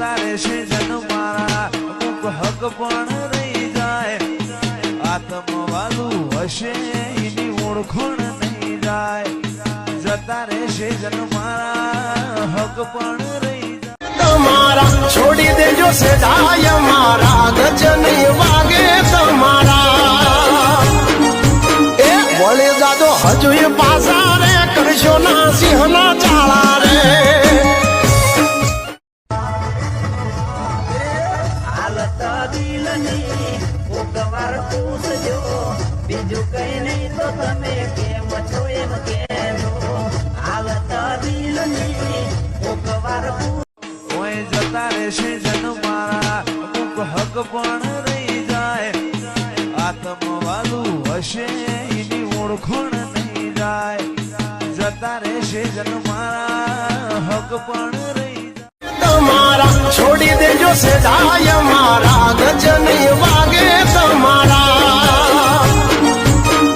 જતા રહેશે જન મારા અમુક હક પણ રહી જાય આત્મવાલું હશે એની ઓળખણ નહીં જાય જતા રહેશે જન મારા હક પણ રહી જાય તમારા છોડી દેજો સેજાય મારા ગજની વાગે તમારા એ વળે જાજો હજુ પાછા રે કરશો ના સિંહના ચાળા રે બીજું કઈ નહીં તો તમે કેમ છો એમ કેજો હાલત દિલ ની વાર કોઈ જતા રહેશે જન મારા અમુક હક પણ રહી જાય આત્મવાલું હશે એની ઓળખણ નહીં જાય જતા રહેશે જન મારા હક પણ રહી જાય તમારા છોડી દેજો સેજાય મારા ગજની વાગે તમારા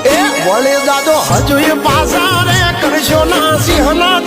એ વળે જાજો હજુ પાછા રે કરશો ના સિંહના